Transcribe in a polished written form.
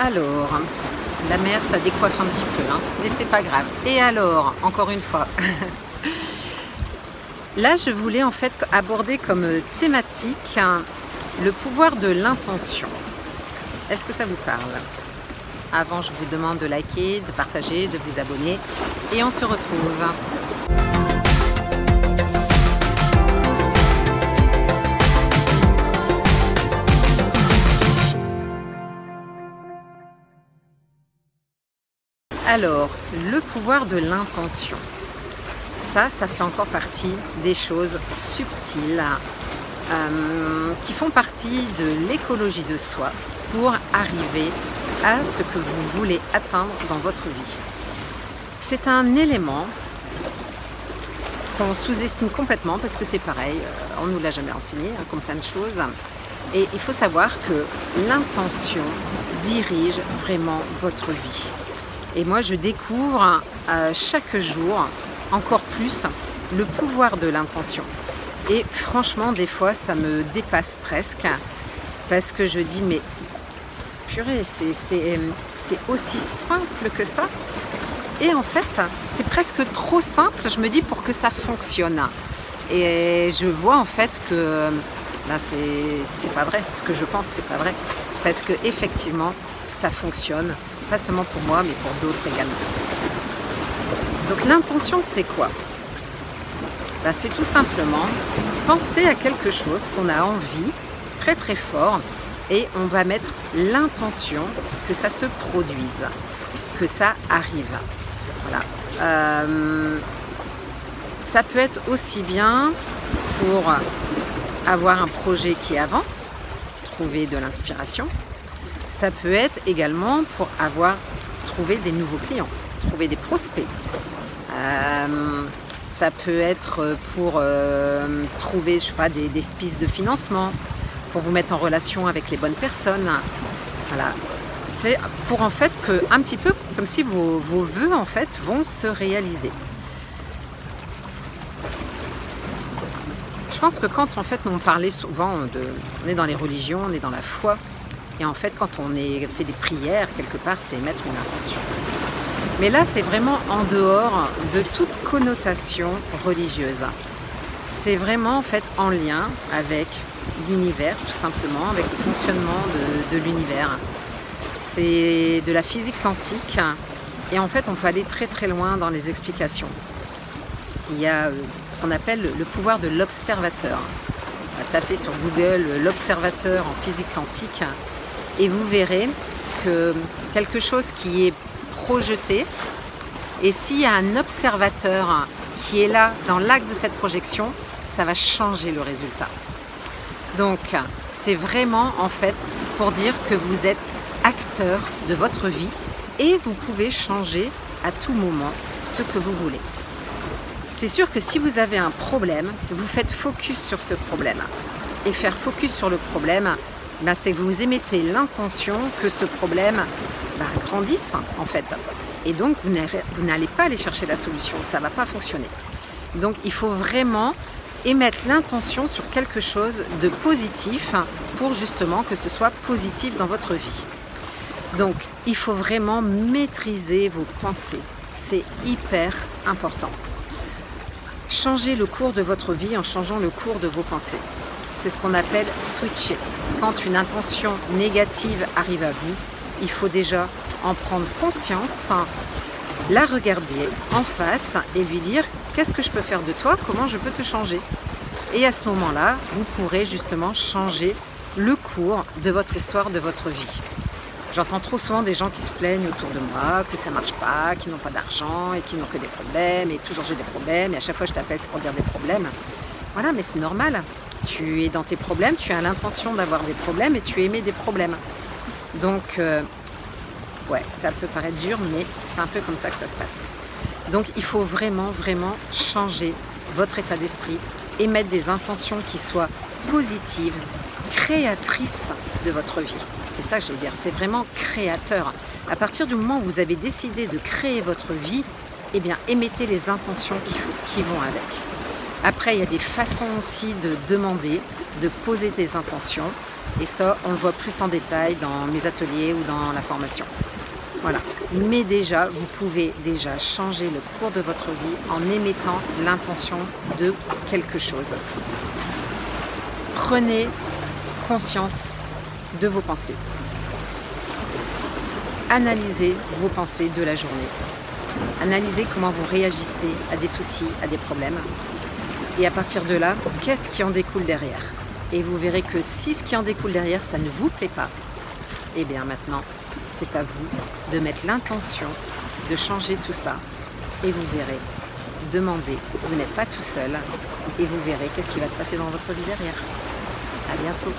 Alors, la mer, ça décoiffe un petit peu, hein, mais c'est pas grave. Et alors, encore une fois, là, je voulais en fait aborder comme thématique le pouvoir de l'intention. Est-ce que ça vous parle? Avant, je vous demande de liker, de partager, de vous abonner, et on se retrouve. Alors, le pouvoir de l'intention, ça fait encore partie des choses subtiles qui font partie de l'écologie de soi pour arriver à ce que vous voulez atteindre dans votre vie. C'est un élément qu'on sous-estime complètement parce que c'est pareil, on ne nous l'a jamais enseigné, comme plein de choses. Et il faut savoir que l'intention dirige vraiment votre vie. Et moi, je découvre chaque jour encore plus le pouvoir de l'intention. Et franchement, des fois, ça me dépasse presque parce que je dis, mais purée, c'est aussi simple que ça. Et en fait, c'est presque trop simple, je me dis, pour que ça fonctionne. Et je vois en fait que ben, c'est pas vrai. Ce que je pense, c'est pas vrai. Parce que effectivement, ça fonctionne. Pas seulement pour moi, mais pour d'autres également. Donc l'intention, c'est quoi? Ben, c'est tout simplement penser à quelque chose qu'on a envie, très très fort, et on va mettre l'intention que ça se produise, que ça arrive. Voilà. Ça peut être aussi bien pour avoir un projet qui avance, trouver de l'inspiration. Ça peut être également pour trouver des nouveaux clients, trouver des prospects. Ça peut être pour trouver, je sais pas, des pistes de financement, pour vous mettre en relation avec les bonnes personnes. Voilà. C'est pour en fait que, un petit peu comme si vos vœux en fait vont se réaliser. Je pense que quand en fait on parlait souvent on est dans les religions, on est dans la foi. Et en fait, quand on fait des prières, quelque part, c'est mettre une intention. Mais là, c'est vraiment en dehors de toute connotation religieuse. C'est vraiment en fait en lien avec l'univers, tout simplement, avec le fonctionnement de l'univers. C'est de la physique quantique. Et en fait, on peut aller très très loin dans les explications. Il y a ce qu'on appelle le pouvoir de l'observateur. On va taper sur Google l'observateur en physique quantique. Et vous verrez que quelque chose qui est projeté, et s'il y a un observateur qui est là dans l'axe de cette projection, ça va changer le résultat. Donc c'est vraiment en fait pour dire que vous êtes acteur de votre vie et vous pouvez changer à tout moment ce que vous voulez. C'est sûr que si vous avez un problème, vous faites focus sur ce problème. Et faire focus sur le problème, ben, c'est que vous émettez l'intention que ce problème grandisse en fait. Et donc vous n'allez pas aller chercher la solution, ça ne va pas fonctionner. Donc il faut vraiment émettre l'intention sur quelque chose de positif pour justement que ce soit positif dans votre vie. Donc il faut vraiment maîtriser vos pensées, c'est hyper important. Changez le cours de votre vie en changeant le cours de vos pensées. C'est ce qu'on appelle switcher. Quand une intention négative arrive à vous, il faut déjà en prendre conscience, la regarder en face et lui dire « Qu'est-ce que je peux faire de toi? Comment je peux te changer ?» Et à ce moment-là, vous pourrez justement changer le cours de votre histoire, de votre vie. J'entends trop souvent des gens qui se plaignent autour de moi, que ça ne marche pas, qu'ils n'ont pas d'argent et qu'ils n'ont que des problèmes, et toujours j'ai des problèmes, et à chaque fois je t'appelle c'est pour dire des problèmes. Voilà, mais c'est normal. Tu es dans tes problèmes, tu as l'intention d'avoir des problèmes et tu émets des problèmes. Donc, ouais, ça peut paraître dur, mais c'est un peu comme ça que ça se passe. Donc, il faut vraiment, vraiment changer votre état d'esprit, émettre des intentions qui soient positives, créatrices de votre vie. C'est ça que je veux dire, c'est vraiment créateur. À partir du moment où vous avez décidé de créer votre vie, eh bien, émettez les intentions qui vont avec. Après, il y a des façons aussi de demander, de poser tes intentions. Et ça, on le voit plus en détail dans mes ateliers ou dans la formation. Voilà. Mais déjà, vous pouvez déjà changer le cours de votre vie en émettant l'intention de quelque chose. Prenez conscience de vos pensées. Analysez vos pensées de la journée. Analysez comment vous réagissez à des soucis, à des problèmes. Et à partir de là, qu'est-ce qui en découle derrière? Et vous verrez que si ce qui en découle derrière, ça ne vous plaît pas, et bien maintenant, c'est à vous de mettre l'intention de changer tout ça. Et vous verrez, demandez, vous n'êtes pas tout seul, et vous verrez qu'est-ce qui va se passer dans votre vie derrière. À bientôt.